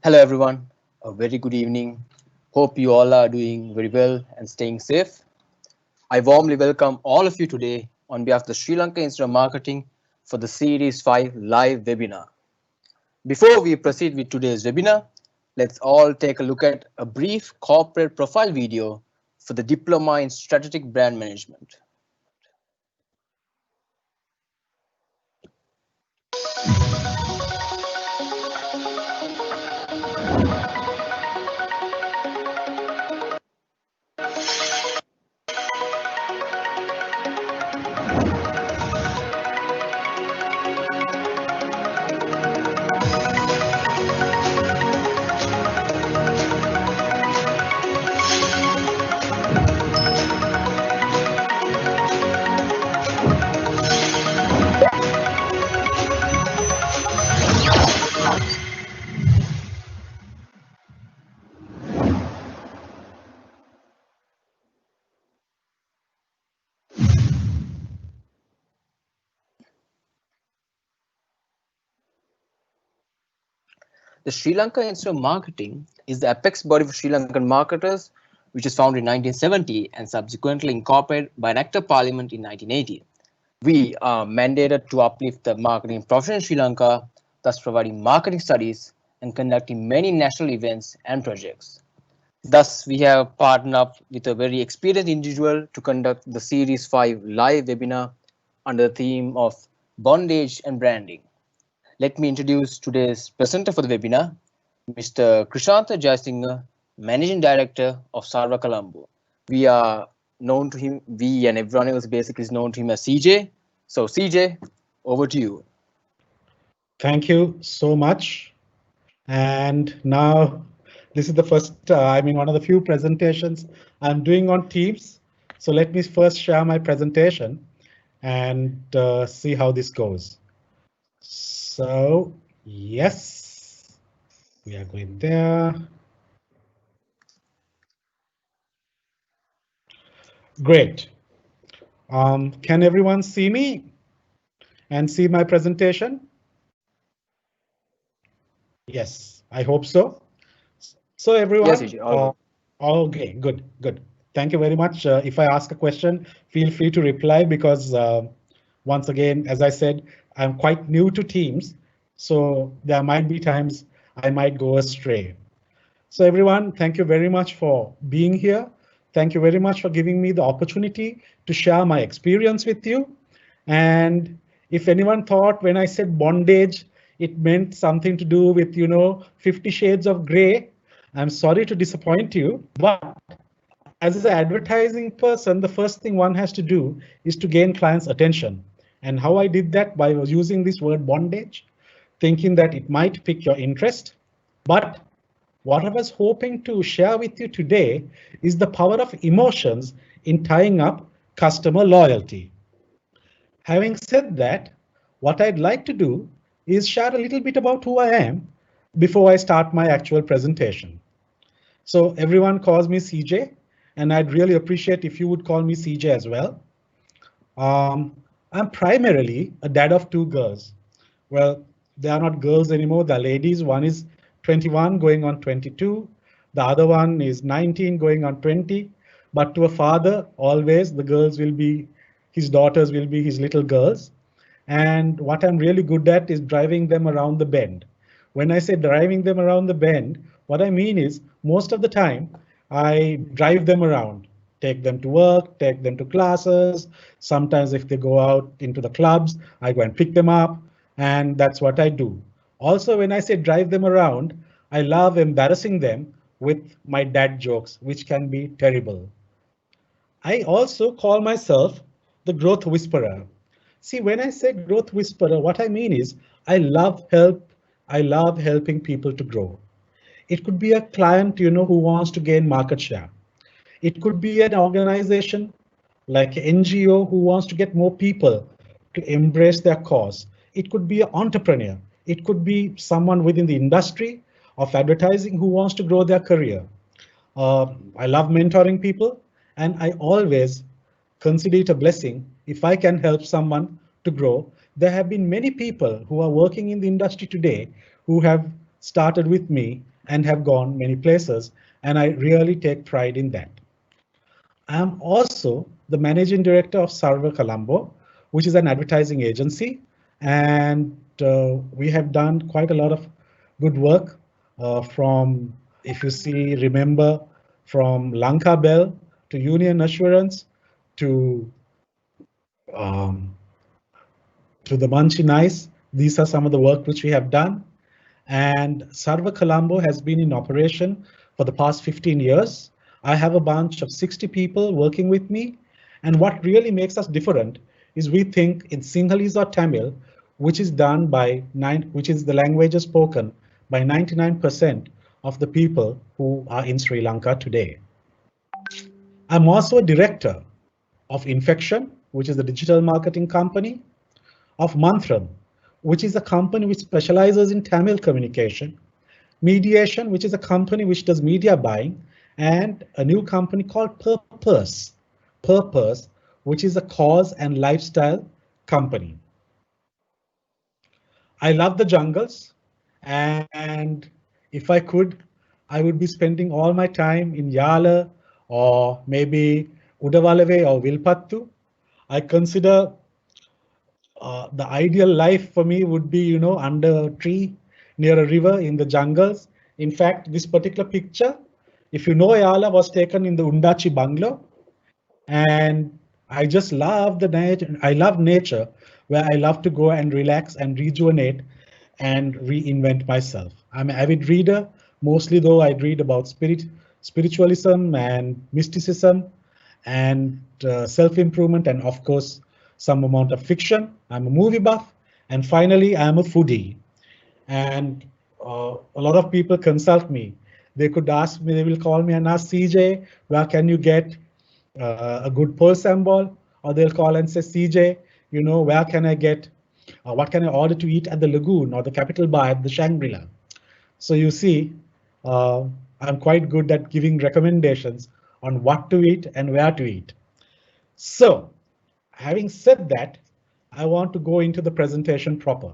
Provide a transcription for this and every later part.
Hello everyone, a very good evening. Hope you all are doing very well and staying safe. I warmly welcome all of you today on behalf of the Sri Lanka Institute of Marketing for the Series 5 live webinar. Before we proceed with today's webinar, let's all take a look at a brief corporate profile video for the Diploma in Strategic Brand Management. The Sri Lanka Institute of Marketing is the apex body for Sri Lankan marketers, which was founded in 1970 and subsequently incorporated by an Act of Parliament in 1980. We are mandated to uplift the marketing profession in Sri Lanka, thus providing marketing studies and conducting many national events and projects. Thus, we have partnered up with a very experienced individual to conduct the Series 5 live webinar under the theme of Bondage and Branding. Let me introduce today's presenter for the webinar, Mr. Chrishantha Jayasinghe, Managing Director of Sarva Colombo. We are known to him, we and everyone else basically is known to him as CJ. So CJ, over to you. Thank you so much. And now this is the first, one of the few presentations I'm doing on Teams. So let me first share my presentation and see how this goes. So yes, we are going there. Great. Can everyone see me and see my presentation? Yes, I hope so. So everyone, Yes, CJ, okay, good. Thank you very much. If I ask a question, feel free to reply because once again, as I said, I'm quite new to Teams, so there might be times I might go astray. So everyone, thank you very much for being here. Thank you very much for giving me the opportunity to share my experience with you. And if anyone thought when I said bondage, it meant something to do with, 50 Shades of Grey, I'm sorry to disappoint you, but as an advertising person, the first thing one has to do is to gain clients' attention. And how I did that by using this word bondage, thinking that it might pique your interest. But what I was hoping to share with you today is the power of emotions in tying up customer loyalty. Having said that, what I'd like to do is share a little bit about who I am before I start my actual presentation. So everyone calls me CJ, and I'd really appreciate if you would call me CJ as well. I'm primarily a dad of two girls. Well, they are not girls anymore, they're ladies. One is 21 going on 22. The other one is 19 going on 20. But to a father, always the girls will be, his daughters will be his little girls. And what I'm really good at is driving them around the bend. When I say driving them around the bend, what I mean is most of the time I drive them around, take them to work, take them to classes. Sometimes if they go out into the clubs, I go and pick them up, and that's what I do. Also, when I say drive them around, I love embarrassing them with my dad jokes, which can be terrible. I also call myself the growth whisperer. See, when I say growth whisperer, what I mean is I love helping people to grow. It could be a client, who wants to gain market share. It could be an organization like an NGO who wants to get more people to embrace their cause. It could be an entrepreneur. It could be someone within the industry of advertising who wants to grow their career. I love mentoring people, and I always consider it a blessing if I can help someone to grow. There have been many people who are working in the industry today who have started with me and have gone many places, and I really take pride in that. I am also the managing director of Sarva Colombo, which is an advertising agency, and we have done quite a lot of good work from, if you see, remember, from Lanka Bell to Union Assurance to um, the Munchie Nice. These are some of the work which we have done. And Sarva Colombo has been in operation for the past 15 years. I have a bunch of 60 people working with me. And what really makes us different is we think in Sinhalese or Tamil, which is done by which is the language spoken by 99% of the people who are in Sri Lanka today. I'm also a director of Infection, which is the digital marketing company, of Mantram, which is a company which specializes in Tamil communication, Mediation, which is a company which does media buying, and a new company called Purpose, which is a cause and lifestyle company. I love the jungles, and if I could, I would be spending all my time in Yala or maybe Udavalave or Vilpattu. I consider the ideal life for me would be, under a tree near a river in the jungles. In fact, this particular picture, if you know Ayala, was taken in the Undachi bungalow. And I just love the nature. I love nature, where I love to go and relax and rejuvenate and reinvent myself. I'm an avid reader, mostly though I read about spiritualism and mysticism and self-improvement, and of course, some amount of fiction. I'm a movie buff. And finally, I'm a foodie. And a lot of people consult me. They could ask me, they will call me and ask, CJ, where can you get a good pole sambal? Or they'll call and say, CJ, where can I get, what can I order to eat at the Lagoon or the Capital Bar at the Shangri-La? So you see, I'm quite good at giving recommendations on what to eat and where to eat. So, having said that, I want to go into the presentation proper.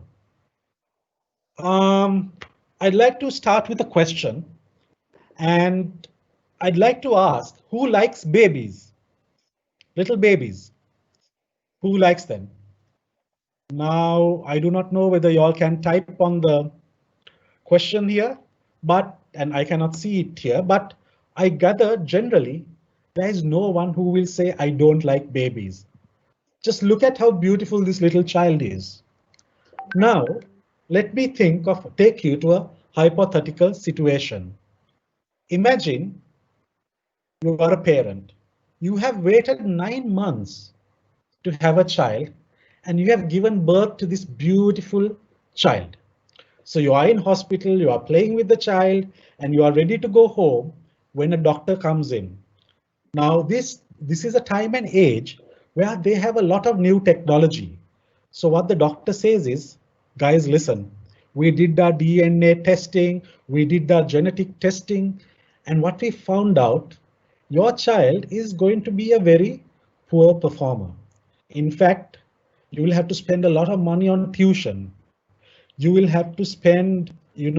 I'd like to start with a question, and I'd like to ask, who likes babies? Little babies. Who likes them? Now, I do not know whether y'all can type on the question here, and I cannot see it here, but I gather generally there is no one who will say, I don't like babies. Just look at how beautiful this little child is. Now, let me take you to a hypothetical situation. Imagine you are a parent. You have waited 9 months to have a child, and you have given birth to this beautiful child. So you are in hospital, you are playing with the child, and you are ready to go home when a doctor comes in. Now, this is a time and age where they have a lot of new technology. So what the doctor says is, guys, listen, we did our DNA testing, we did our genetic testing, and what we found out, your child is going to be a very poor performer. In fact, you will have to spend a lot of money on tuition. You will have to spend, a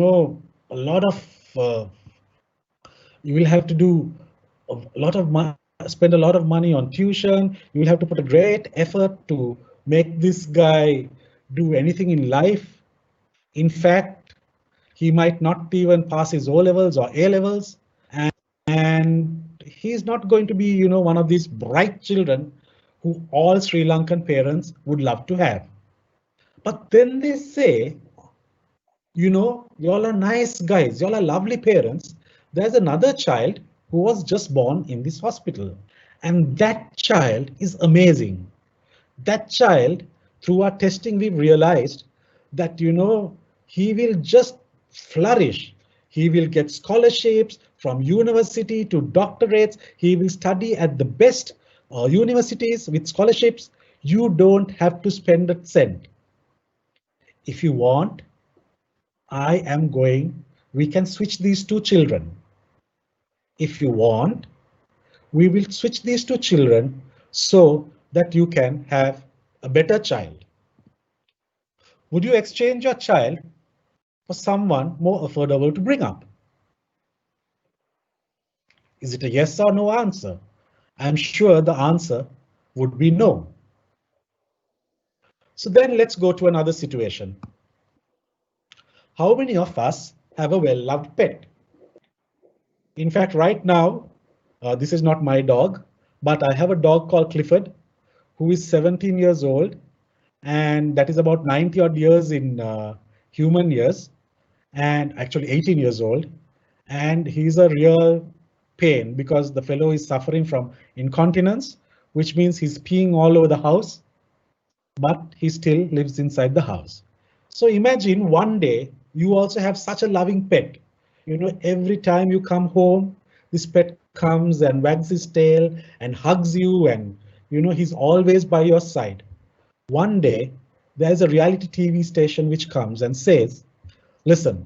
lot of, you will have to do a lot of spend a lot of money on tuition. You will have to put a great effort to make this guy do anything in life. In fact, he might not even pass his O levels or A levels, and he's not going to be, one of these bright children who all Sri Lankan parents would love to have. But then they say, y'all are nice guys, y'all are lovely parents. There's another child who was just born in this hospital, and that child is amazing. That child, through our testing, we've realized that, he will just flourish. He will get scholarships from university to doctorates. He will study at the best universities with scholarships. You don't have to spend a cent. If you want, we can switch these two children. If you want, we will switch these two children so that you can have a better child. Would you exchange your child for someone more affordable to bring up? Is it a yes or no answer? I'm sure the answer would be no. So then let's go to another situation. How many of us have a well-loved pet? In fact, right now, this is not my dog, but I have a dog called Clifford, who is 17 years old, and that is about 90 odd years in human years, and actually 18 years old. And he's a real pain because the fellow is suffering from incontinence, which means he's peeing all over the house, but he still lives inside the house. So imagine one day you also have such a loving pet. You know, every time you come home, this pet comes and wags his tail and hugs you, and you know, he's always by your side. One day, there's a reality TV station which comes and says, listen,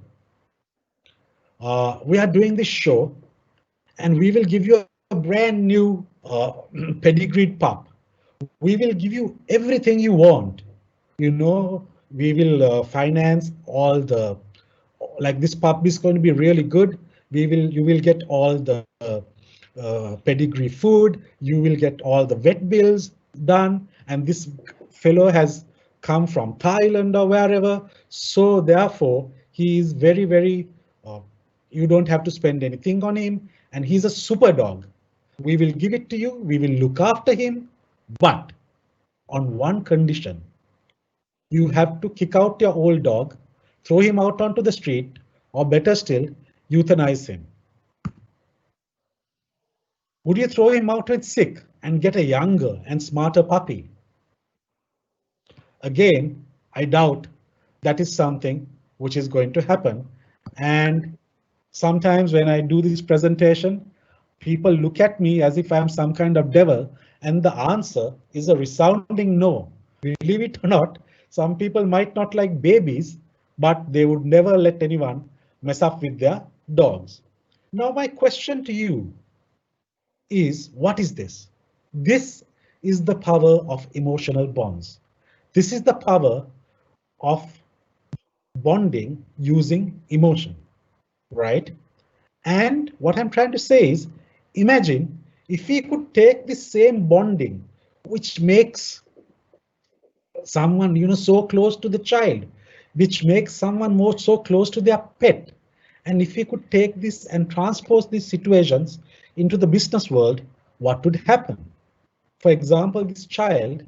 we are doing this show and we will give you a brand new pedigreed pup. We will give you everything you want. You know, we will finance all the, like this pup is going to be really good. You will get all the pedigree food. You will get all the vet bills done. And this fellow has come from Thailand or wherever. So therefore, he is very, very, you don't have to spend anything on him. And he's a super dog. We will give it to you. We will look after him. But on one condition, you have to kick out your old dog, throw him out onto the street, or better still, euthanize him. Would you throw him out with sick and get a younger and smarter puppy? Again, I doubt that is something which is going to happen. And sometimes when I do this presentation, people look at me as if I'm some kind of devil, and the answer is a resounding no. Believe it or not, some people might not like babies, but they would never let anyone mess up with their dogs. Now, my question to you is, what is this? This is the power of emotional bonds. This is the power of bonding using emotion, right? And what I'm trying to say is, imagine if we could take this same bonding, which makes someone, you know, so close to the child, which makes someone more so close to their pet. And if we could take this and transpose these situations into the business world, what would happen? For example, this child,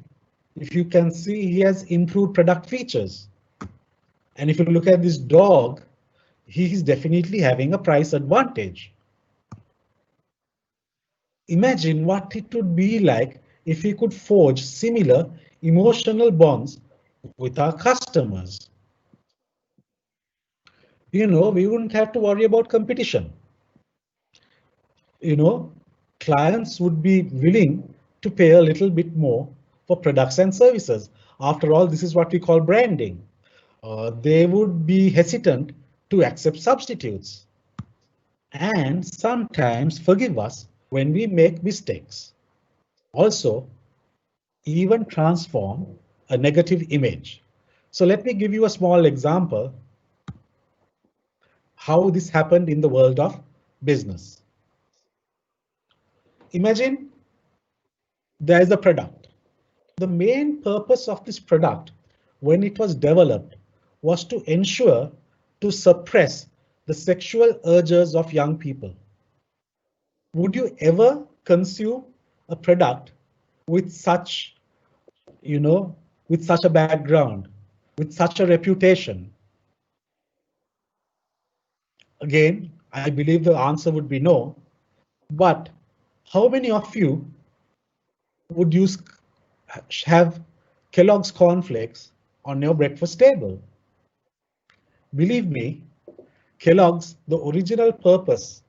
if you can see, he has improved product features. And if you look at this dog, he is definitely having a price advantage. Imagine what it would be like if we could forge similar emotional bonds with our customers. You know, we wouldn't have to worry about competition. You know, clients would be willing to pay a little bit more for products and services. After all, this is what we call branding. They would be hesitant to accept substitutes and sometimes forgive us when we make mistakes. Also, even transform a negative image. So let me give you a small example how this happened in the world of business. Imagine there is a product. The main purpose of this product, when it was developed, was to ensure to suppress the sexual urges of young people. Would you ever consume a product with such, you know, with such a background, with such a reputation? Again, I believe the answer would be no. But how many of you would have Kellogg's cornflakes on your breakfast table? Believe me, Kellogg's, the original purpose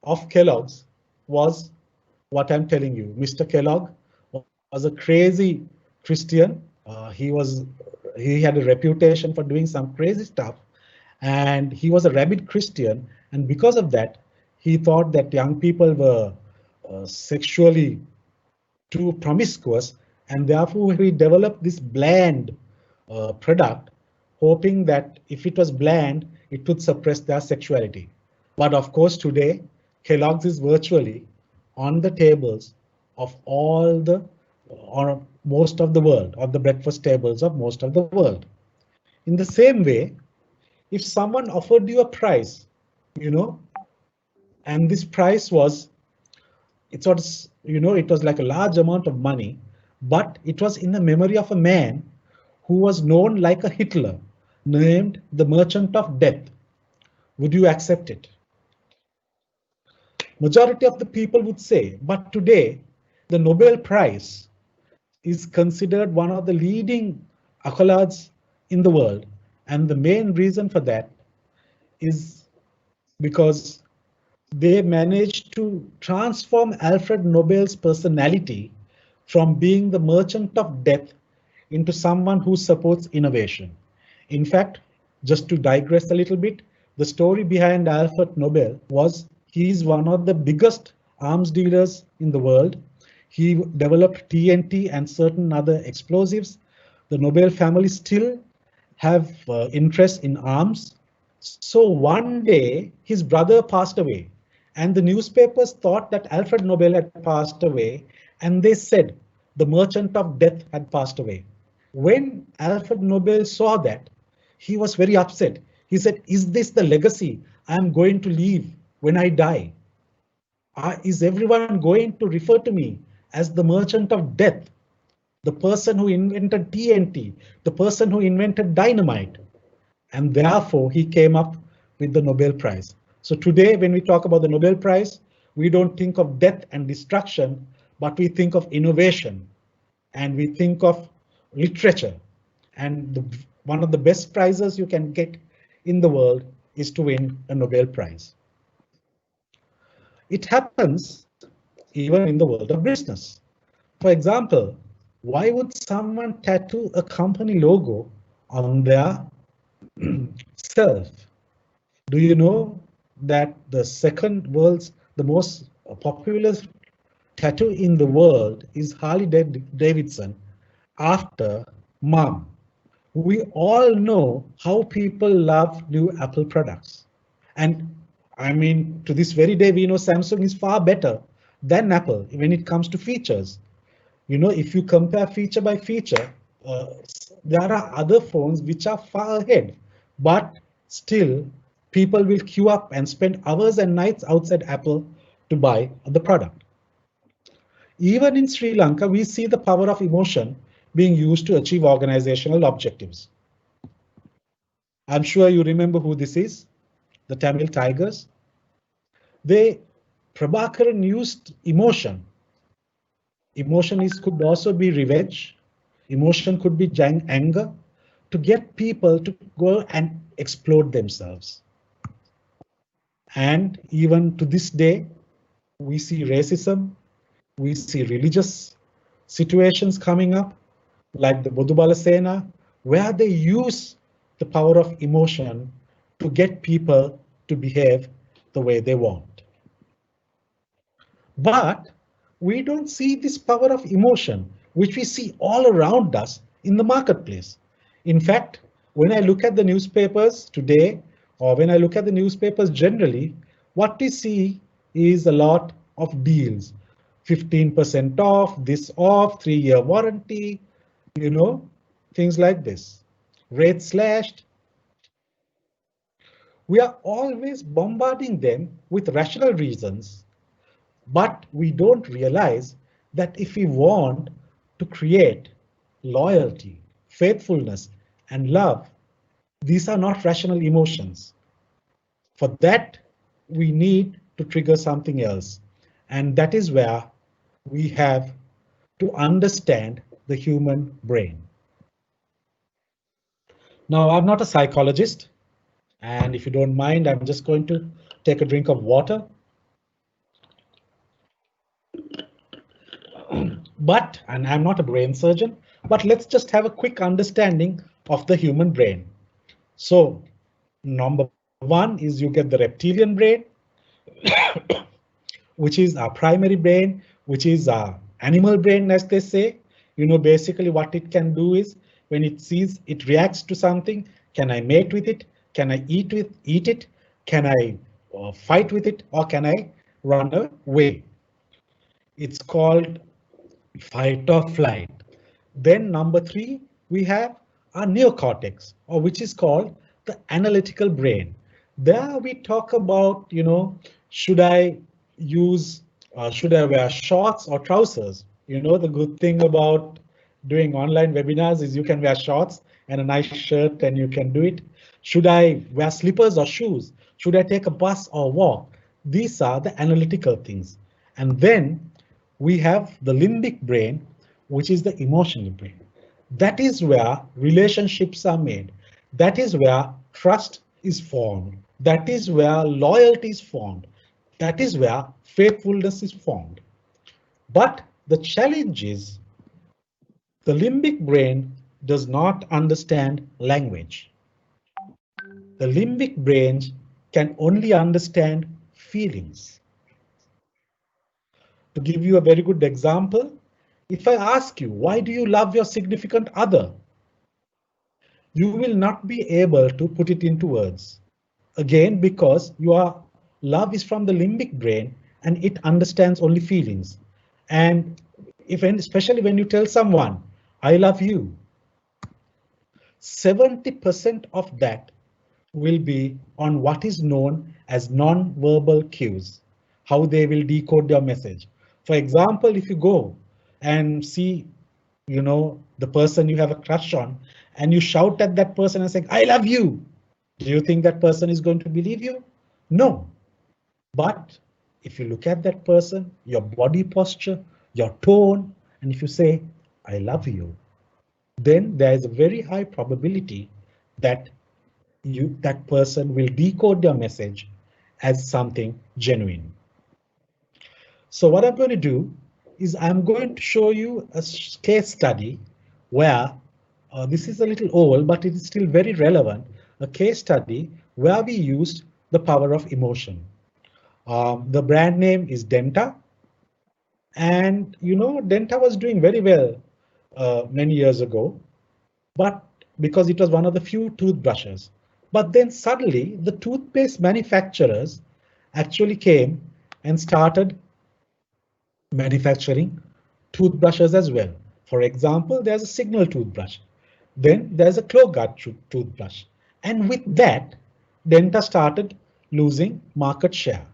of Kellogg's was what I'm telling you. Mr. Kellogg was a crazy Christian. He had a reputation for doing some crazy stuff, and he was a rabid Christian. And because of that, he thought that young people were sexually too promiscuous, and therefore he developed this bland product, hoping that if it was bland, it would suppress their sexuality. But of course, today Kellogg's is virtually on the tables of all the, or most of the world, of the breakfast tables of most of the world. In the same way, if someone offered you a prize, you know, and this price was, it was, it was like a large amount of money, but it was in the memory of a man who was known like a Hitler, named the Merchant of Death. Would you accept it? Majority of the people would say, but today the Nobel Prize is considered one of the leading accolades in the world. And the main reason for that is because they managed to transform Alfred Nobel's personality from being the merchant of death into someone who supports innovation. In fact, just to digress a little bit, the story behind Alfred Nobel was he is one of the biggest arms dealers in the world. He developed TNT and certain other explosives. The Nobel family still have interest in arms. So one day his brother passed away, and the newspapers thought that Alfred Nobel had passed away, and they said the merchant of death had passed away. When Alfred Nobel saw that, he was very upset. He said, is this the legacy I am going to leave when I die? Is everyone going to refer to me as the merchant of death, the person who invented TNT, the person who invented dynamite? And therefore, he came up with the Nobel Prize. So today, when we talk about the Nobel Prize, we don't think of death and destruction, but we think of innovation, and we think of literature. And one of the best prizes you can get in the world is to win a Nobel Prize. It happens even in the world of business. For example, why would someone tattoo a company logo on their self? Do you know that the most popular tattoo in the world is Harley Davidson after Mom? We all know how people love new Apple products. And I mean, to this very day, we know Samsung is far better than Apple when it comes to features. If you compare feature by feature, there are other phones which are far ahead, but still people will queue up and spend hours and nights outside Apple to buy the product. Even in Sri Lanka, we see the power of emotion being used to achieve organizational objectives. I'm sure you remember who this is, the Tamil Tigers. Prabhakaran used emotion. Emotion could also be revenge. Emotion could be anger, to get people to go and explode themselves. And even to this day, we see racism, we see religious situations coming up, like the Bodubala Sena, where they use the power of emotion to get people to behave the way they want. But we don't see this power of emotion, which we see all around us in the marketplace. In fact, when I look at the newspapers today, or when I look at the newspapers generally, what we see is a lot of deals. 15% off, this off, 3-year warranty, things like this. Rate slashed. We are always bombarding them with rational reasons, but we don't realize that if we want to create loyalty, faithfulness, and love, these are not rational emotions. For that, we need to trigger something else. And that is where we have to understand the human brain. Now, I'm not a psychologist, and if you don't mind, I'm just going to take a drink of water. And I'm not a brain surgeon, but let's just have a quick understanding of the human brain. So, number one is you get the reptilian brain, which is our primary brain, which is our animal brain, as they say. Basically what it can do is when it sees, it reacts to something. Can I mate with it? Can I eat it? Can I fight with it? Or can I run away. It's called fight or flight. Then number 3, we have our neocortex, or which is called the analytical brain. There we talk about, should I use, should I wear shorts or trousers? The good thing about doing online webinars is you can wear shorts and a nice shirt and you can do it. Should I wear slippers or shoes? Should I take a bus or walk? These are the analytical things. And then we have the limbic brain, which is the emotional brain. That is where relationships are made. That is where trust is formed. That is where loyalty is formed. That is where faithfulness is formed. But the challenge is the limbic brain does not understand language. The limbic brain can only understand feelings. To give you a very good example, if I ask you, why do you love your significant other? You will not be able to put it into words. Again, because your love is from the limbic brain and it understands only feelings. And especially when you tell someone, I love you, 70% of that will be on what is known as non-verbal cues, how they will decode your message. For example, if you go and see, the person you have a crush on, and you shout at that person and say, I love you, do you think that person is going to believe you? No. But if you look at that person, your body posture, your tone, and if you say, I love you, then there is a very high probability that that person will decode your message as something genuine. So what I'm going to do is I'm going to show you a case study where this is a little old, but it is still very relevant. A case study where we used the power of emotion. The brand name is Denta. And Denta was doing very well many years ago, but because it was one of the few toothbrushes. But then suddenly the toothpaste manufacturers actually came and started manufacturing toothbrushes as well. For example, there's a Signal toothbrush. Then there's a Clogart toothbrush. And with that, Denta started losing market share.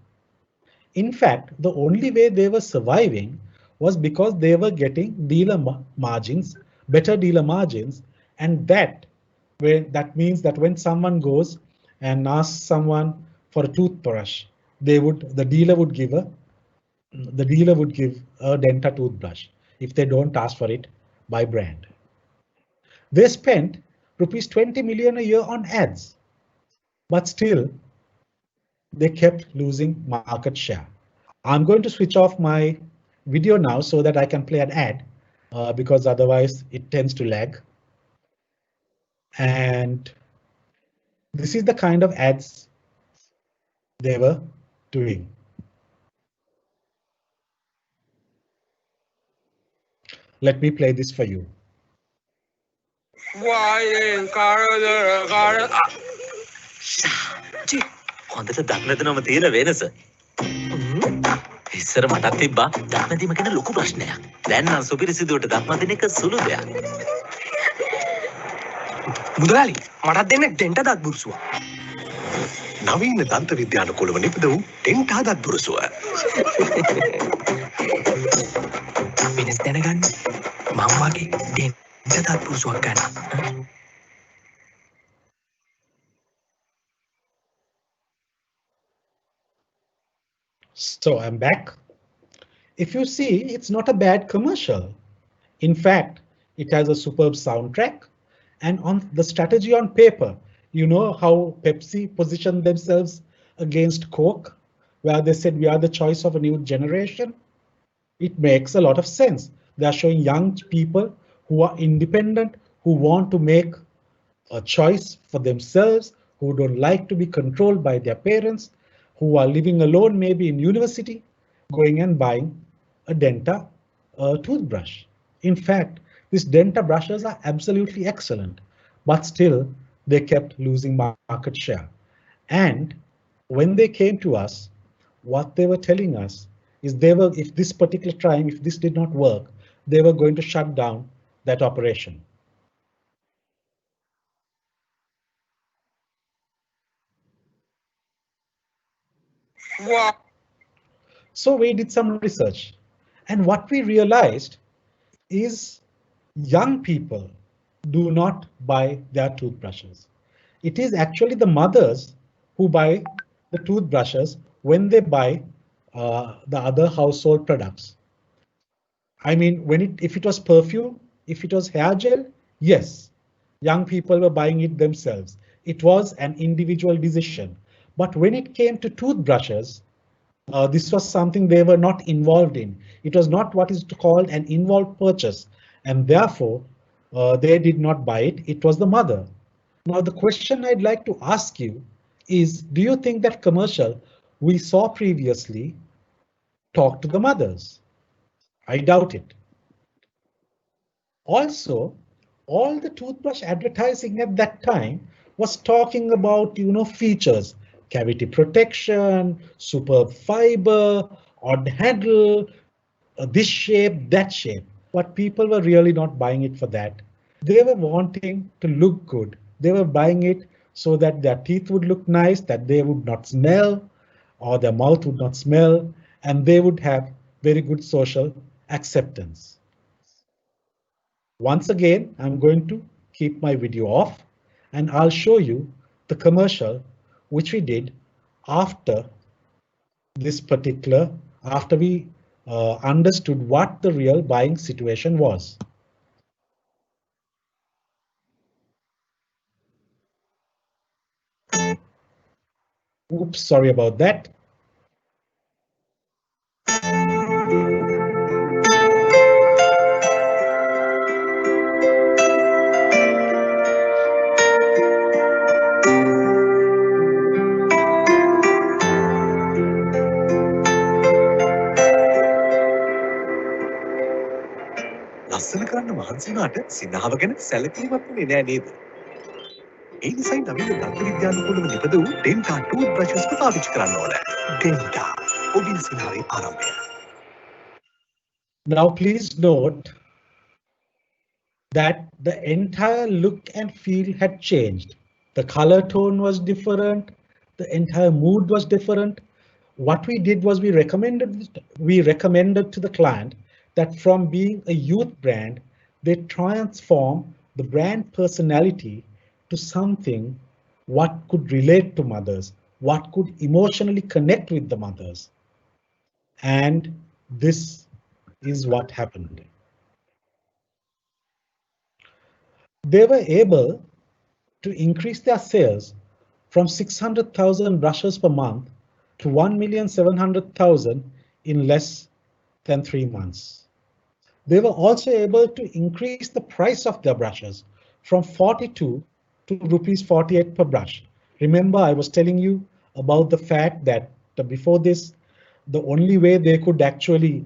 In fact, the only way they were surviving was because they were getting dealer margins, better dealer margins, and that means that when someone goes and asks someone for a toothbrush, the dealer would give a Denta toothbrush if they don't ask for it by brand. They spent rupees 20 million a year on ads, but still they kept losing market share. I'm going to switch off my video now so that I can play an ad because otherwise it tends to lag. And this is the kind of ads they were doing. Let me play this for you. හොඳට දක්නදනම තියෙන වෙනස. ඉස්සර මටත් තිබ්බා දක්නදීම ගැන ලොකු ප්‍රශ්නයක්. දැන් නම් සුපිරිසිදුවට දක්නදින එක සුළු දෙයක්. මුදලාලි මටත් දෙන්න ඩෙන්ටා දත් බුරුසුව. නවීන දන්ත විද්‍යානුකූලව නිපද වූ ඩෙන්ටා දත් බුරුසුව. වෙනස් දැනගන්න මම වගේ ඩෙන්ටා දත් බුරුසුවක් ගන්න. So I'm back. If you see, it's not a bad commercial. In fact, it has a superb soundtrack, and on the strategy on paper, you know how Pepsi positioned themselves against Coke, where they said we are the choice of a new generation. It makes a lot of sense. They are showing young people who are independent, who want to make a choice for themselves, who don't like to be controlled by their parents, who are living alone, maybe in university, going and buying a Denta toothbrush. In fact, these Denta brushes are absolutely excellent, but still they kept losing market share. And when they came to us, what they were telling us is if this particular time, if this did not work, they were going to shut down that operation. Wow. So we did some research, and what we realized is young people do not buy their toothbrushes. It is actually the mothers who buy the toothbrushes when they buy the other household products. I mean, if it was perfume, if it was hair gel, yes, young people were buying it themselves. It was an individual decision. But when it came to toothbrushes, this was something they were not involved in. It was not what is called an involved purchase, and therefore they did not buy it. It was the mother. Now, the question I'd like to ask you is, do you think that commercial we saw previously talked to the mothers? I doubt it. Also, all the toothbrush advertising at that time was talking about, features, cavity protection, superb fiber, odd handle, this shape, that shape. But people were really not buying it for that. They were wanting to look good. They were buying it so that their teeth would look nice, that they would not smell, or their mouth would not smell, and they would have very good social acceptance. Once again, I'm going to keep my video off and I'll show you the commercial which we did after after we understood what the real buying situation was. Oops, sorry about that. ලස්සන කරන්න මහන්සි වුණාට සිනහව ගැන සැලකීමක් වුණේ නෑ නේද? ඒ නිසායි නවීන දන්ත විද්‍යානුකූලව නිපද වූ ඩෙන්ටා ටූත් බ්‍රෂස් පාවිච්චි කරන්න ඕන. ඩෙන්ටා ඔබේ සිනහවේ ආරම්භය. Now please note that the entire look and feel had changed. The color tone was different. The entire mood was different. What we did was we recommended to the client that from being a youth brand, they transform the brand personality to something what could relate to mothers, what could emotionally connect with the mothers. And this is what happened. They were able to increase their sales from 600,000 brushes per month to 1,700,000 in less than 3 months. They were also able to increase the price of their brushes from 42 to rupees 48 per brush. Remember, I was telling you about the fact that before this, the only way they could actually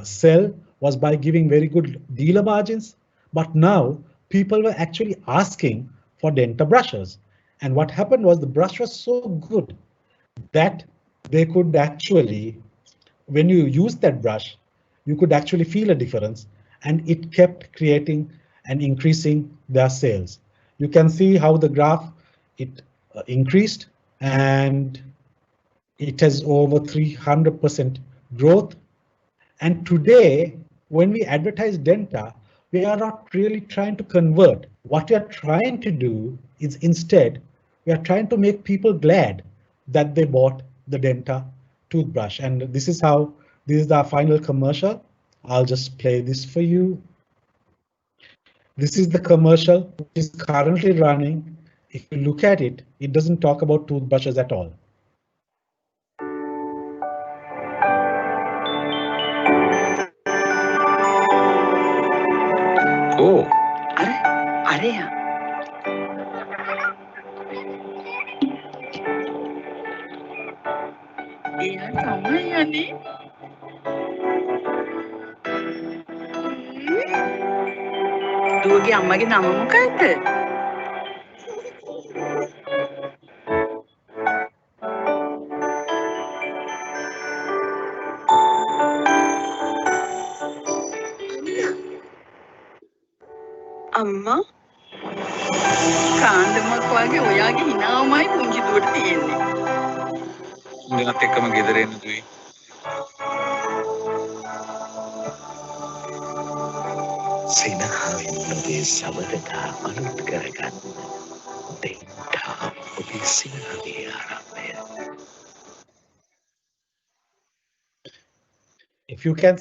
sell was by giving very good dealer margins. But now people were actually asking for Denta brushes. And what happened was the brush was so good that they could actually, when you use that brush, you could actually feel a difference, and it kept creating and increasing their sales. You can see how the graph, it increased, and it has over 300% growth. And today, when we advertise Denta, we are not really trying to convert. What we are trying to do is instead, we are trying to make people glad that they bought the Denta toothbrush. And this is our final commercial. I'll just play this for you. This is the commercial which is currently running. If you look at it, it doesn't talk about toothbrushes at all. Oh, Areya. Iya තමයි යන්නේ. දුවගේ අම්මගේ නම මොකක්ද? අම්මා කාන්දමක් වගේ ඔයාගේ හිනාවමයි පුංචි දුවට තියෙන්නේ. උඹලත් එක්කම ගෙදර එන්න දුවේ. සිනහවෙන් ඔබේ සබඳතා අලුත් කරගන්න දෙන්ටා ඔබේ සිනහවේ ආරම්භය. If you can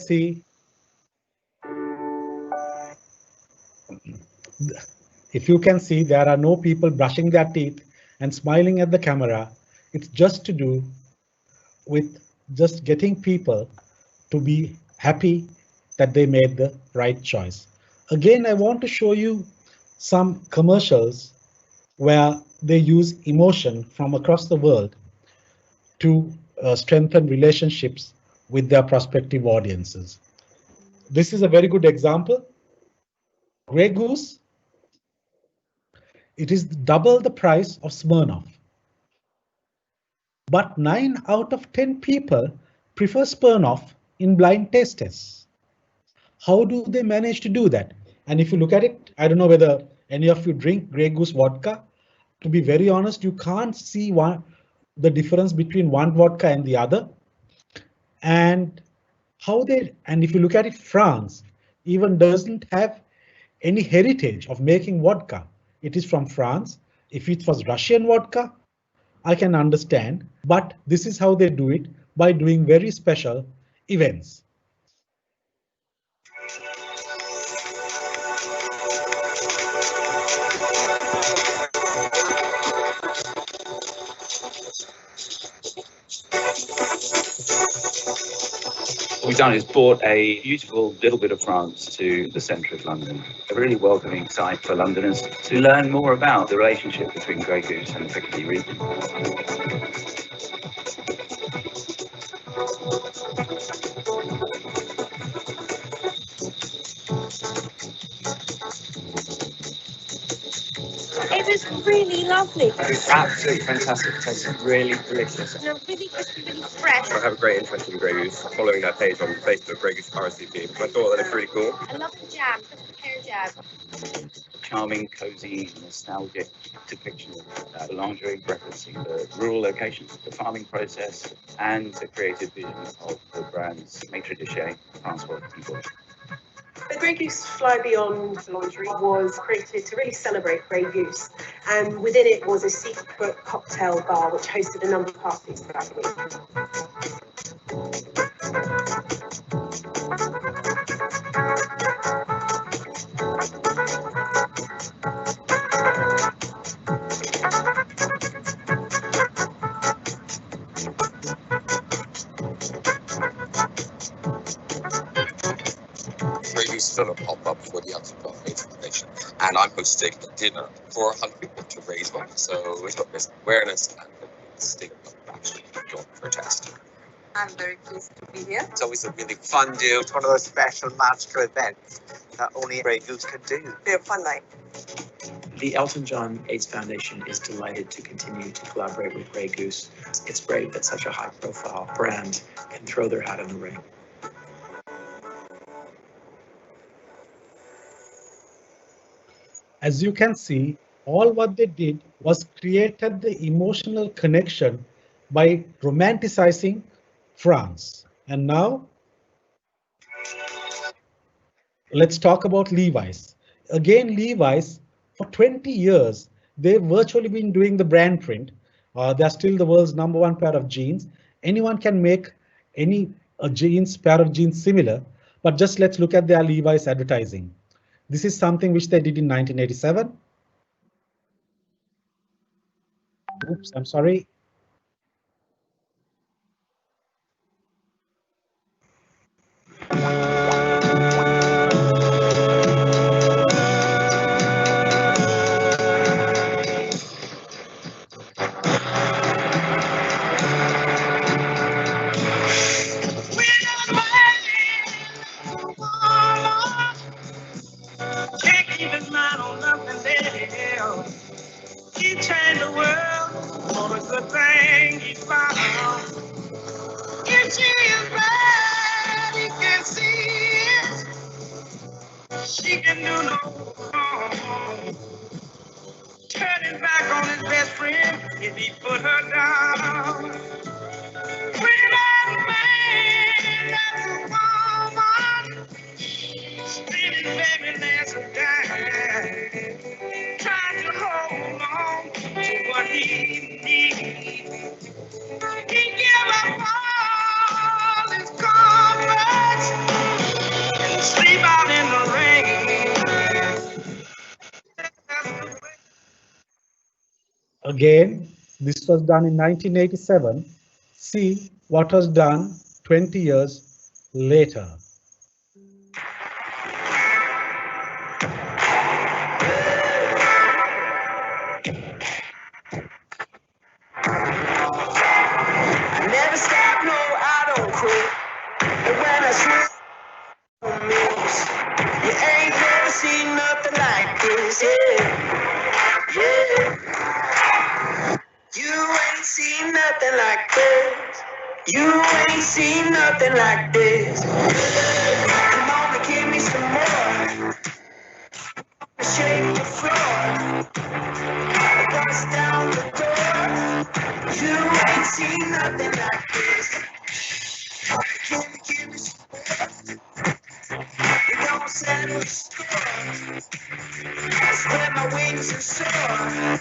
see, there are no people brushing their teeth and smiling at the camera. It's just to do with just getting people to be happy that they made the right choice. Again, I want to show you some commercials where they use emotion from across the world to strengthen relationships with their prospective audiences. This is a very good example. Grey Goose, it is double the price of Smirnoff. But 9 out of 10 people prefer Smirnoff in blind taste tests. How do they manage to do that? And if you look at it, I don't know whether any of you drink Grey Goose vodka. To be very honest, you can't see the difference between one vodka and the other. And if you look at it, France even doesn't have any heritage of making vodka. It is from France. If it was Russian vodka, I can understand, but this is how they do it, by doing very special events. What we've done is brought a beautiful little bit of France to the centre of London. A really welcoming site for Londoners to learn more about the relationship between Grey Goose and the Piccadilly region. It was really lovely. It was absolutely fantastic. It tasted really delicious. And really crispy, really fresh. I have a great interest in Grey Goose, following their page on Facebook, Grey Goose RCP. I thought that it's really cool. I love the jam, the pear jam. Charming, cosy, nostalgic depiction of lingerie, referencing the rural locations, the farming process, and the creative vision of the brand's maitre d' Francois Thibault. The Grey Goose Fly Beyond lingerie was created to really celebrate Grey Goose, and within it was a secret cocktail bar which hosted a number of parties throughout the week. Is done a pop-up for the Anti-Black AIDS Foundation, and I'm hosting a dinner for 100 people to raise money. So we've got this awareness and the stigma of actually going for a test. I'm very pleased to be here. It's always a really fun do. It's one of those special magical events that only Grey Goose can do. It'll be a fun night. The Elton John AIDS Foundation is delighted to continue to collaborate with Grey Goose. It's great that such a high-profile brand can throw their hat in the ring. As you can see, all what they did was created the emotional connection by romanticizing France. And now, let's talk about Levi's. Again, Levi's, for 20 years, they've virtually been doing the brand print. They're still the world's #1 pair of jeans. Anyone can make any pair of jeans similar, but just let's look at their Levi's advertising. This is something which they did in 1987. Oops, I'm sorry. She can do no Turning back on his best friend if he put her down. When that man left a woman, spinning baby that's a dime, trying to hold on to what he needs. He gave up all his comforts and sleep out in the rain. Again, this was done in 1987. See what was done 20 years later. I never stop, no, I don't quit. And when I swim, you ain't never seen nothing like this, yeah, yeah. You ain't seen nothing like this. You ain't seen nothing like this. Come on and give me some more. Shake the floor. Bust down the door. You ain't seen nothing like this. Give me some more. We gon' settle the score. Spread my wings and soar.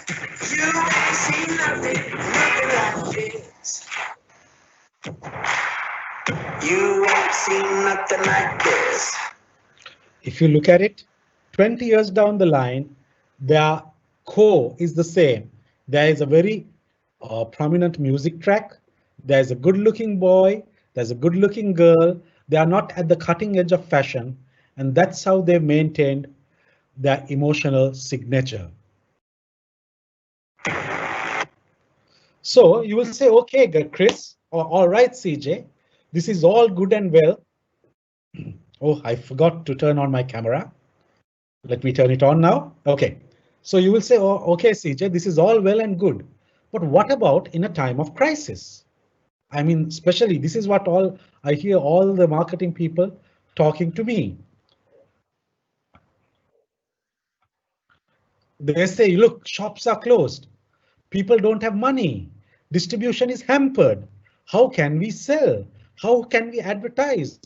You ain't seen nothing like this. You ain't seen nothing like this. If you look at it, 20 years down the line, their core is the same. There is a very prominent music track. There's a good looking boy. There's a good looking girl. They are not at the cutting edge of fashion. And that's how they maintained their emotional signature. So you will say, okay, Chris, or all right, CJ, this is all good and well. Oh, I forgot to turn on my camera. Let me turn it on now. Okay. So you will say, oh, okay, CJ, this is all well and good. But what about in a time of crisis? I mean, especially this is what all I hear all the marketing people talking to me. They say, look, shops are closed. People don't have money. Distribution is hampered. How can we sell? How can we advertise?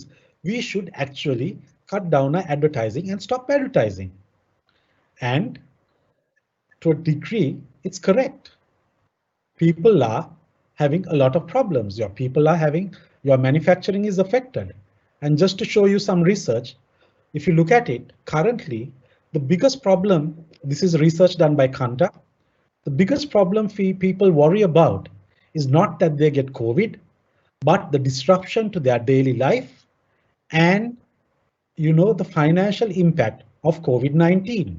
We should actually cut down our advertising and stop advertising. And to a degree, it's correct. People are having a lot of problems. Your manufacturing is affected. And just to show you some research, if you look at it currently, the biggest problem, this is research done by Kanta, the biggest problem people worry about is not that they get COVID, but the disruption to their daily life and the financial impact of COVID-19.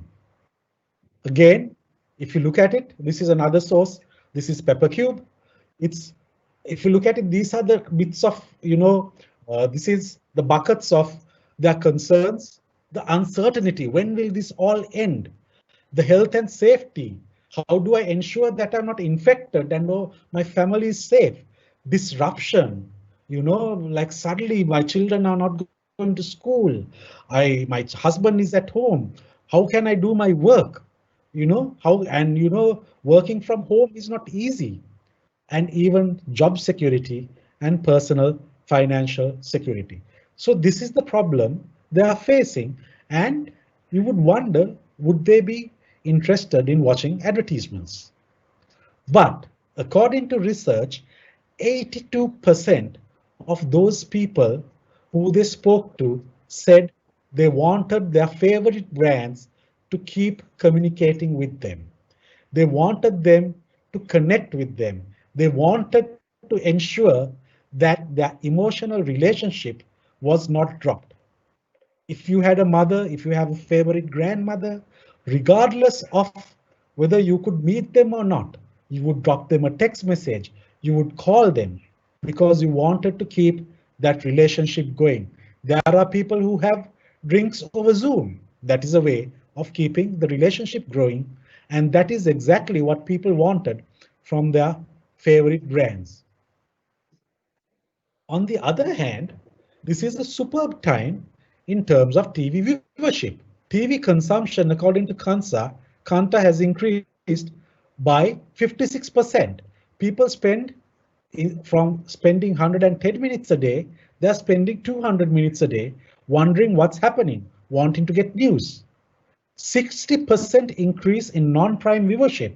Again, if you look at it, this is another source. This is Peppercube. If you look at it, these are the bits of, this is the buckets of their concerns, the uncertainty. When will this all end? The health and safety. How do I ensure that I'm not infected and my family is safe? Disruption, like suddenly my children are not going to school. My husband is at home. How can I do my work? Working from home is not easy. And even job security and personal financial security. So this is the problem they are facing. And you would wonder, would they be interested in watching advertisements? But according to research, 82% of those people who they spoke to said they wanted their favorite brands to keep communicating with them. They wanted them to connect with them. They wanted to ensure that their emotional relationship was not dropped. If you had a mother, if you have a favorite grandmother, regardless of whether you could meet them or not, you would drop them a text message, you would call them because you wanted to keep that relationship going. There are people who have drinks over Zoom. That is a way of keeping the relationship growing. And that is exactly what people wanted from their favorite brands. On the other hand, this is a superb time in terms of TV viewership. TV consumption, according to Kanta has increased by 56%. People from spending 110 minutes a day, they're spending 200 minutes a day, wondering what's happening, wanting to get news. 60% increase in non-prime viewership.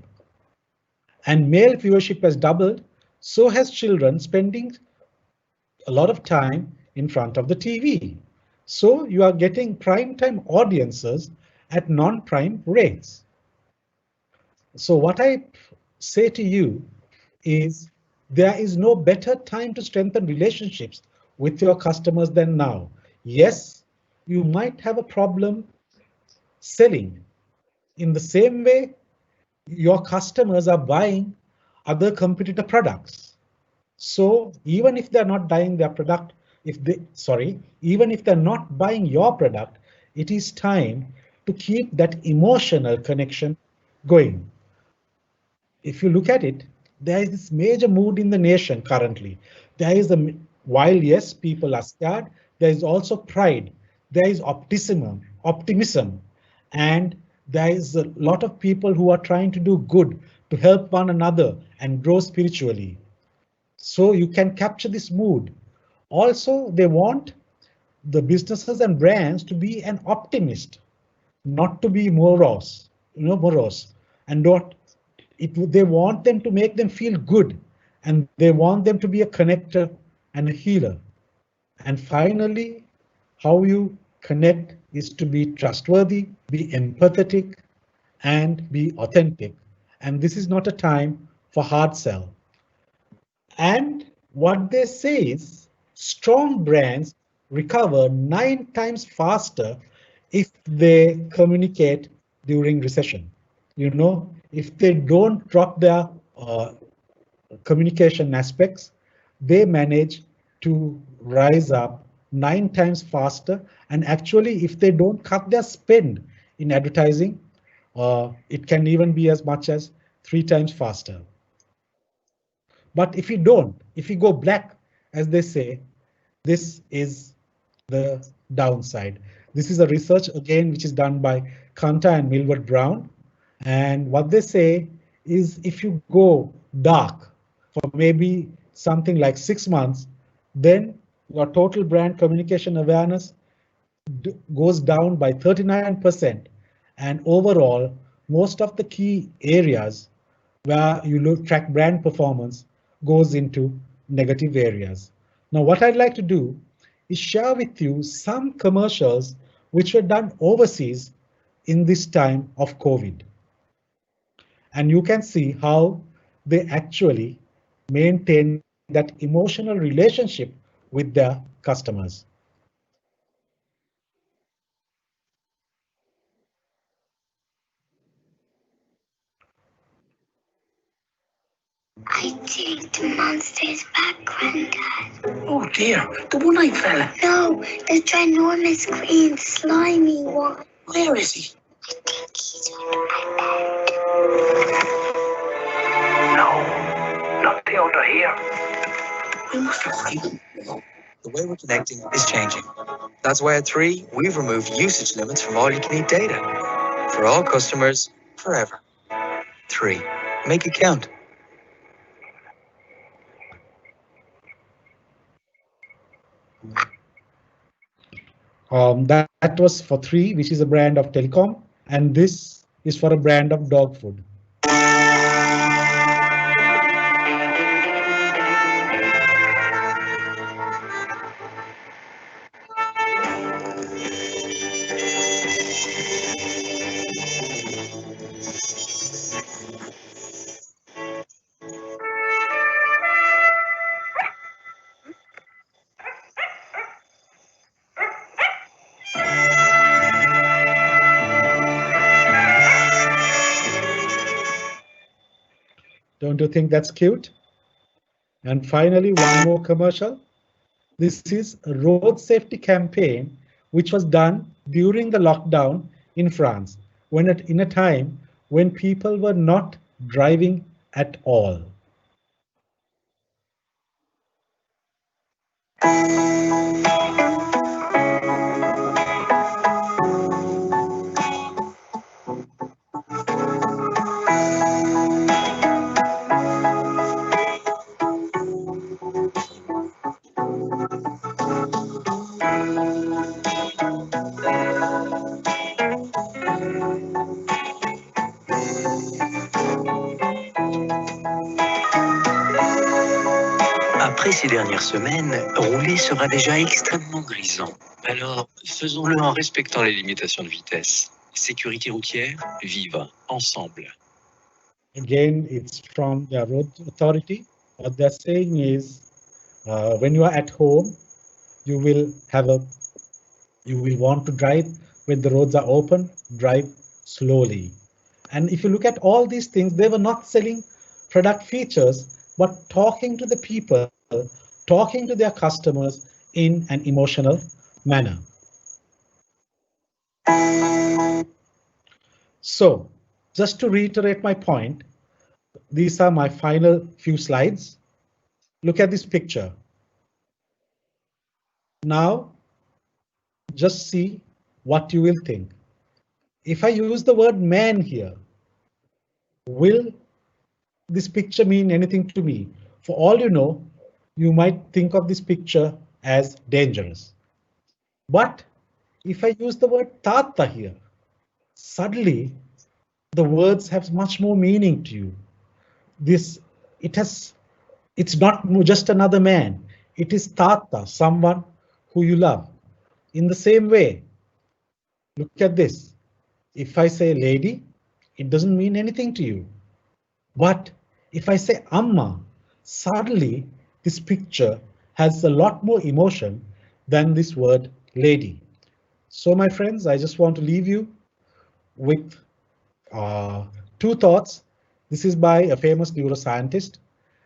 And male viewership has doubled, so has children spending a lot of time in front of the TV. So you are getting prime time audiences at non-prime rates. So what I say to you is there is no better time to strengthen relationships with your customers than now. Yes, you might have a problem selling. In the same way, your customers are buying other competitor products. So even if they're not buying their product, even if they're not buying your product, it is time to keep that emotional connection going. If you look at it, there is this major mood in the nation currently. While yes, people are scared, there is also pride, there is optimism, and there is a lot of people who are trying to do good, to help one another and grow spiritually. So you can capture this mood. Also, they want the businesses and brands to be an optimist, not to be morose, and they want them to make them feel good, and they want them to be a connector and a healer. And finally, how you connect is to be trustworthy, be empathetic, and be authentic. And this is not a time for hard sell. And what they say is strong brands recover 9 times faster if they communicate during recession. If they don't drop their communication aspects, they manage to rise up 9 times faster. And actually, if they don't cut their spend in advertising, it can even be as much as 3 times faster. But if you go black, as they say, this is the downside. This is a research again, which is done by Kanta and Milward Brown. And what they say is if you go dark for maybe something like 6 months, then your total brand communication awareness goes down by 39%. And overall, most of the key areas where you track brand performance goes into negative areas. Now, what I'd like to do is share with you some commercials which were done overseas in this time of COVID. And you can see how they actually maintain that emotional relationship with their customers. I think the monster's back, Granddad. Oh dear, the one-eyed fella. No, the ginormous green slimy one. Where is he? I think he's under my bed. No, not the under here. We must have seen him. The way we're connecting is changing. That's why at 3, we've removed usage limits from all you can eat data. For all customers, forever. 3, make it count. That was for 3, which is a brand of telecom, and this is for a brand of dog food. Don't you think that's cute? And finally, one more commercial. This is a road safety campaign which was done during the lockdown in France, in a time when people were not driving at all. ces dernières semaines, rouler sera déjà extrêmement grisant. Alors, faisons-le en respectant les limitations de vitesse. Sécurité routière, vivre ensemble. Again, it's from the road authority. What they're saying is, when you are at home, you will want to drive when the roads are open, drive slowly. And if you look at all these things, they were not selling product features, but talking to the people, talking to their customers in an emotional manner. So, just to reiterate my point, these are my final few slides. Look at this picture. Now, just see what you will think. If I use the word man here, will this picture mean anything to me? For all you know, you might think of this picture as dangerous. But if I use the word tata here, suddenly the words have much more meaning to you. It's not just another man. It is tata, someone who you love. In the same way, look at this. If I say lady, it doesn't mean anything to you. But if I say amma, suddenly this picture has a lot more emotion than this word lady. So my friends, I just want to leave you with two thoughts. This is by a famous neuroscientist.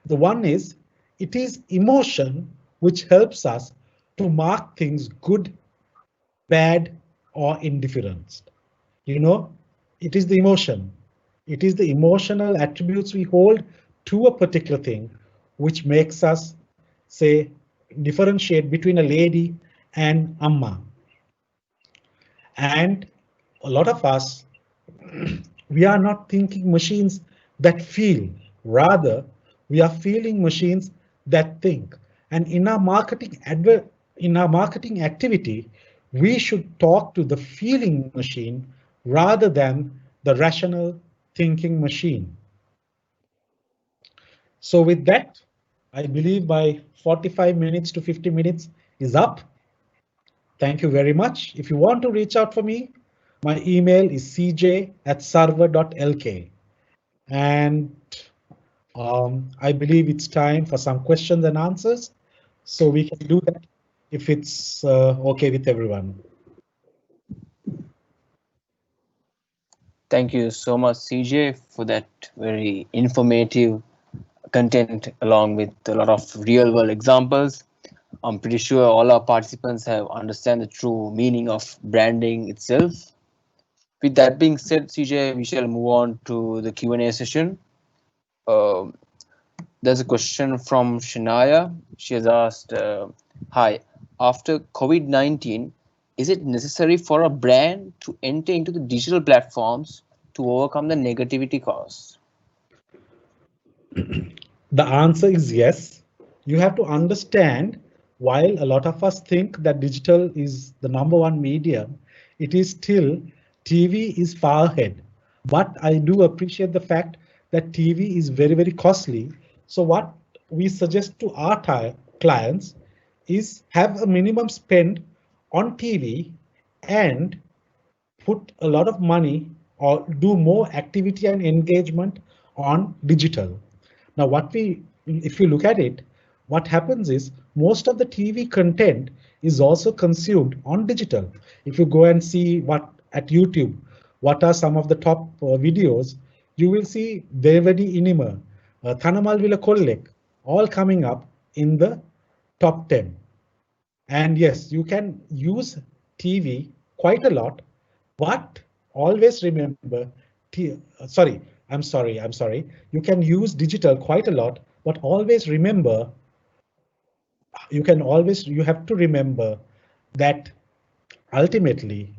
The one is, it is emotion which helps us to mark things good, bad, or indifferent. You know, it is the emotion. It is the emotional attributes we hold to a particular thing which makes us, say, differentiate between a lady and amma. And a lot of us, we are not thinking machines that feel, rather we are feeling machines that think. And in our marketing activity, we should talk to the feeling machine rather than the rational thinking machine. So with that, I believe my 45 minutes to 50 minutes is up. Thank you very much. If you want to reach out for me, my email is cj@sarva.lk. And I believe it's time for some questions and answers. So we can do that if it's okay with everyone. Thank you so much, CJ, for that very informative content along with a lot of real world examples. I'm pretty sure all our participants have understand the true meaning of branding itself. With that being said, CJ, we shall move on to the Q&A session. There's a question from Shania. She has asked, hi, after COVID-19, is it necessary for a brand to enter into the digital platforms to overcome the negativity caused? The answer is yes. You have to understand, while a lot of us think that digital is the #1 medium, it is still TV is far ahead. But I do appreciate the fact that TV is very, very costly. So what we suggest to our clients is have a minimum spend on TV and put a lot of money or do more activity and engagement on digital. Now, if you look at it, what happens is most of the TV content is also consumed on digital. If you go and see at YouTube, what are some of the top videos, you will see Devadi Inima, Thanamal Vila Kollek, all coming up in the top 10. And yes, you can use TV quite a lot, but always remember, I'm sorry. You can use digital quite a lot, but always remember, you have to remember that ultimately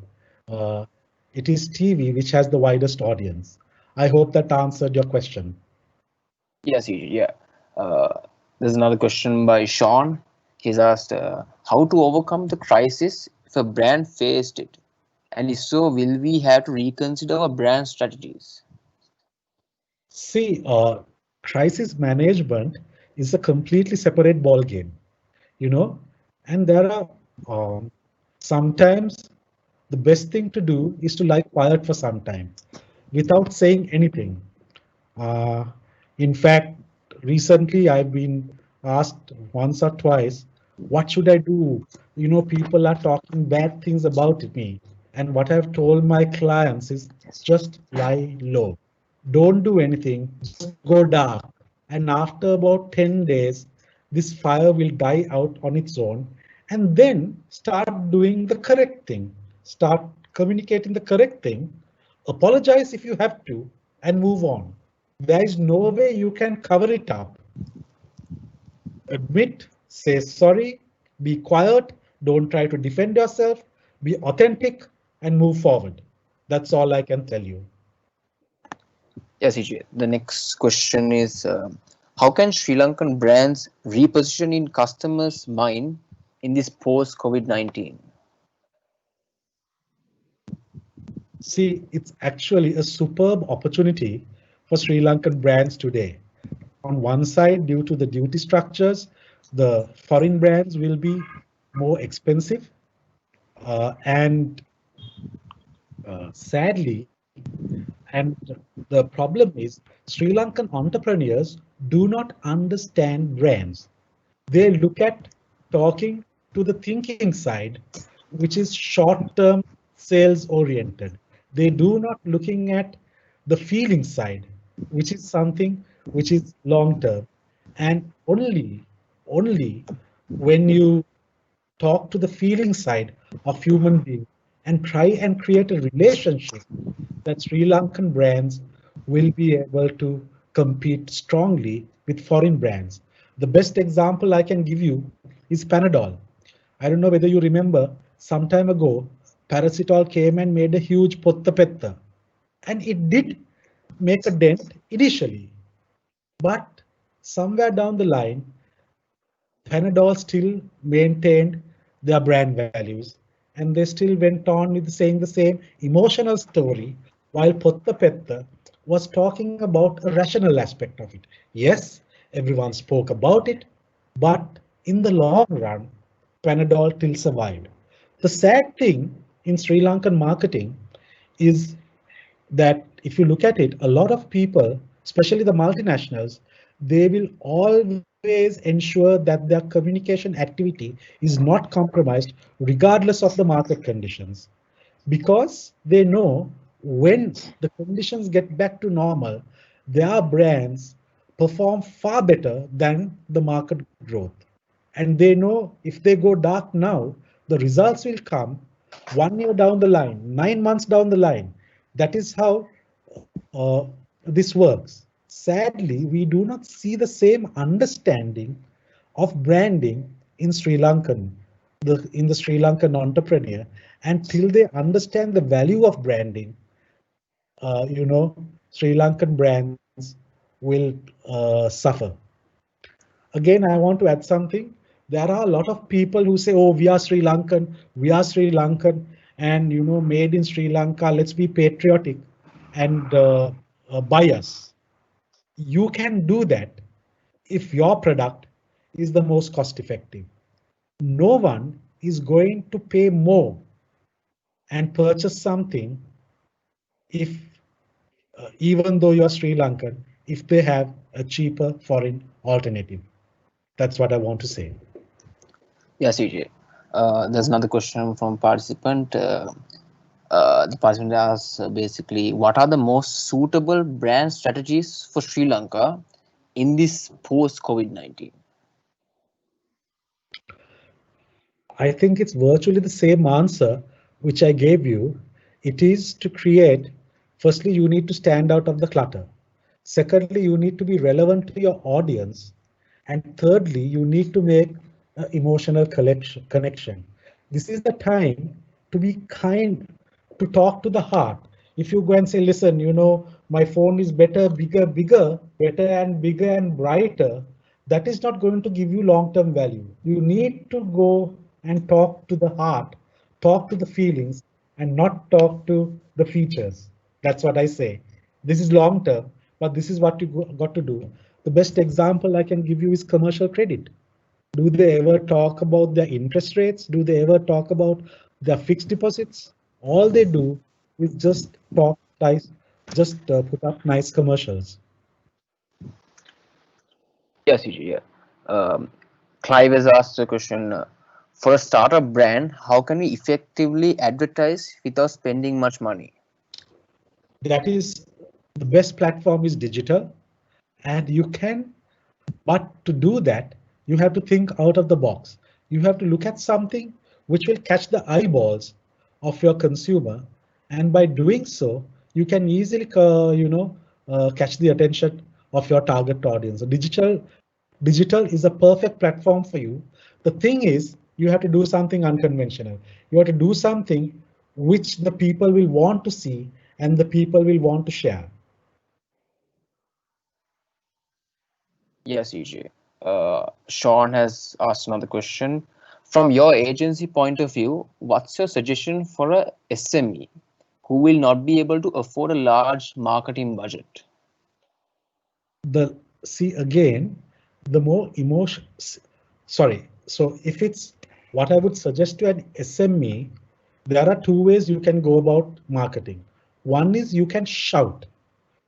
it is TV which has the widest audience. I hope that answered your question. Yes, yeah. There's another question by Sean. He's asked, how to overcome the crisis if a brand faced it? And if so, will we have to reconsider our brand strategies? See, crisis management is a completely separate ball game, you know. And there are sometimes the best thing to do is to lie quiet for some time without saying anything. Uh, in fact, recently I've been asked once or twice, what should I do? You know, people are talking bad things about me. And what I've told my clients is just lie low. Don't do anything, just go dark. And after about 10 days, this fire will die out on its own. And then start doing the correct thing. Start communicating the correct thing. Apologize if you have to and move on. There is no way you can cover it up. Admit, say sorry, be quiet, don't try to defend yourself, be authentic and move forward. That's all I can tell you. Yes, EJ. The next question is how can Sri Lankan brands reposition in customers' mind in this post COVID-19? See, it's actually a superb opportunity for Sri Lankan brands today. On one side, due to the duty structures, the foreign brands will be more expensive. And sadly, and the problem is Sri Lankan entrepreneurs do not understand brands. They look at talking to the thinking side, which is short-term sales oriented. They do not looking at the feeling side, which is something which is long-term. And only when you talk to the feeling side of human being and try and create a relationship, that Sri Lankan brands will be able to compete strongly with foreign brands. The best example I can give you is Panadol. I don't know whether you remember, some time ago, Paracetol came and made a huge potta petta. And it did make a dent initially. But somewhere down the line, Panadol still maintained their brand values and they still went on with saying the same emotional story, while Potta Petta was talking about a rational aspect of it. Yes, everyone spoke about it, but in the long run, Panadol still survived. The sad thing in Sri Lankan marketing is that if you look at it, a lot of people, especially the multinationals, they will always ensure that their communication activity is not compromised regardless of the market conditions, because they know when the conditions get back to normal, their brands perform far better than the market growth. And they know if they go dark now, the results will come 1 year down the line, 9 months down the line. That is how this works. Sadly, we do not see the same understanding of branding in Sri Lankan, in the Sri Lankan entrepreneur, until they understand the value of branding. Sri Lankan brands will suffer. Again, I want to add something. There are a lot of people who say, oh, we are Sri Lankan, and made in Sri Lanka, let's be patriotic and buy us. You can do that if your product is the most cost effective. No one is going to pay more and purchase something if, even though you're Sri Lankan, if they have a cheaper foreign alternative. That's what I want to say. Yes, EJ. There's another question from participant. The participant asks basically, what are the most suitable brand strategies for Sri Lanka in this post-COVID-19? I think it's virtually the same answer which I gave you. It is to create, firstly, you need to stand out of the clutter. Secondly, you need to be relevant to your audience. And thirdly, you need to make an emotional connection. This is the time to be kind, to talk to the heart. If you go and say, listen, my phone is better, bigger, better and bigger and brighter, that is not going to give you long-term value. You need to go and talk to the heart, talk to the feelings, and not talk to the features. That's what I say. This is long-term, but this is what you got to do. The best example I can give you is commercial credit. Do they ever talk about their interest rates? Do they ever talk about their fixed deposits? All they do is just talk nice, just put up nice commercials. Yes, CJ, yeah. Clive has asked a question. For a startup brand, how can we effectively advertise without spending much money? That is, the best platform is digital, and you can, but to do that, you have to think out of the box. You have to look at something which will catch the eyeballs of your consumer, and by doing so, you can easily, catch the attention of your target audience. Digital is a perfect platform for you. The thing is, you have to do something unconventional. You have to do something which the people will want to see and the people will want to share. Yes, CJ. Sean has asked another question. From your agency point of view, what's your suggestion for a SME who will not be able to afford a large marketing budget? The see again, the more emotion. Sorry. So if it's what I would suggest to an SME, there are two ways you can go about marketing. One is you can shout.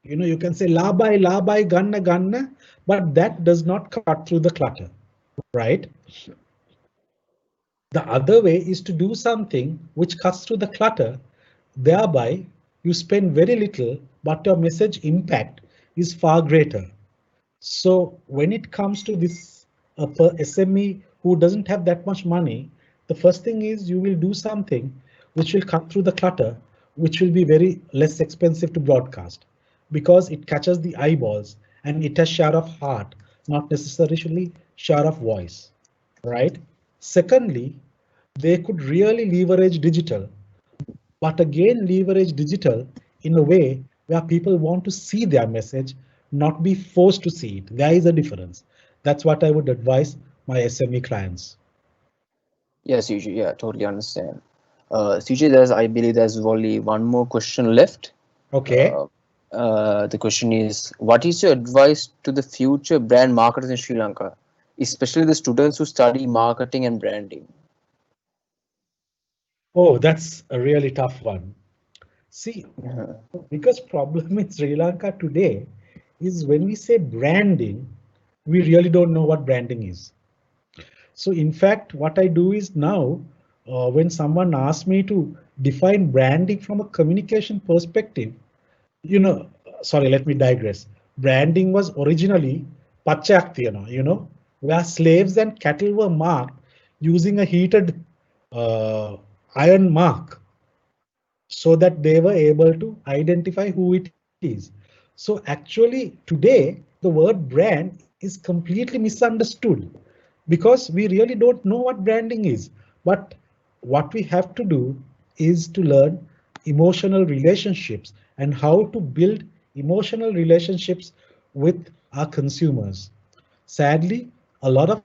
You can say la bai, ganna, ganna, but that does not cut through the clutter, right? The other way is to do something which cuts through the clutter. Thereby, you spend very little, but your message impact is far greater. So when it comes to this SME who doesn't have that much money, the first thing is you will do something which will cut through the clutter, which will be very less expensive to broadcast because it catches the eyeballs and it has share of heart, not necessarily share of voice, right? Secondly, they could really leverage digital, but again leverage digital in a way where people want to see their message, not be forced to see it. There is a difference. That's what I would advise my SME clients. Yes, CJ, yeah, totally understand. CJ, I believe there's only one more question left. Okay. The question is, what is your advice to the future brand marketers in Sri Lanka, especially the students who study marketing and branding? Oh, that's a really tough one. See, because problem in Sri Lanka today is when we say branding, we really don't know what branding is. So in fact, what I do is now, when someone asks me to define branding from a communication perspective, sorry, let me digress. Branding was originally Pachaktiyana, where slaves and cattle were marked using a heated iron mark so that they were able to identify who it is. So actually today, the word brand is completely misunderstood because we really don't know what branding is. But what we have to do is to learn emotional relationships and how to build emotional relationships with our consumers. Sadly, a lot of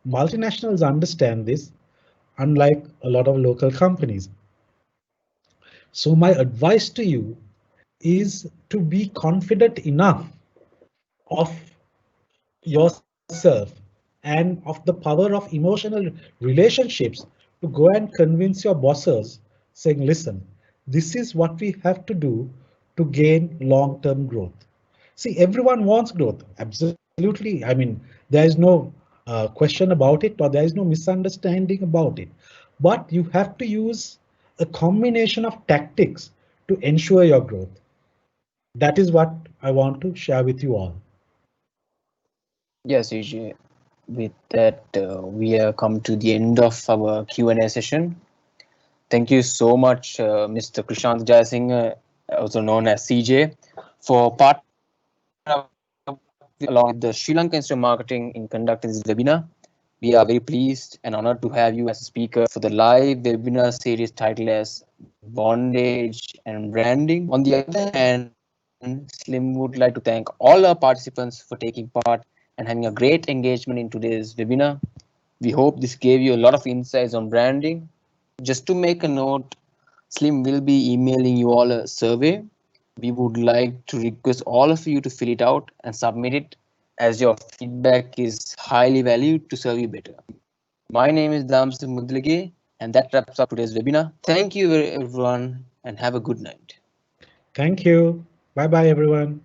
multinationals understand this, unlike a lot of local companies. So my advice to you is to be confident enough of yourself and of the power of emotional relationships to go and convince your bosses saying, listen, this is what we have to do to gain long-term growth. See, everyone wants growth. Absolutely. I mean, there is no question about it, or there is no misunderstanding about it. But you have to use a combination of tactics to ensure your growth. That is what I want to share with you all. Yes, EJ. With that, we have come to the end of our Q&A session. Thank you so much, Mr. Chrishantha Jayasinghe, also known as CJ, for partnering along with the Sri Lanka Institute of Marketing in conducting this webinar. We are very pleased and honored to have you as a speaker for the live webinar series titled as Bondage and Branding. On the other hand, Slim would like to thank all our participants for taking part and having a great engagement in today's webinar. We hope this gave you a lot of insights on branding. Just to make a note, Slim will be emailing you all a survey. We would like to request all of you to fill it out and submit it as your feedback is highly valued to serve you better. My name is Damsik Mudlige, and that wraps up today's webinar. Thank you everyone and have a good night. Thank you. Bye bye, everyone.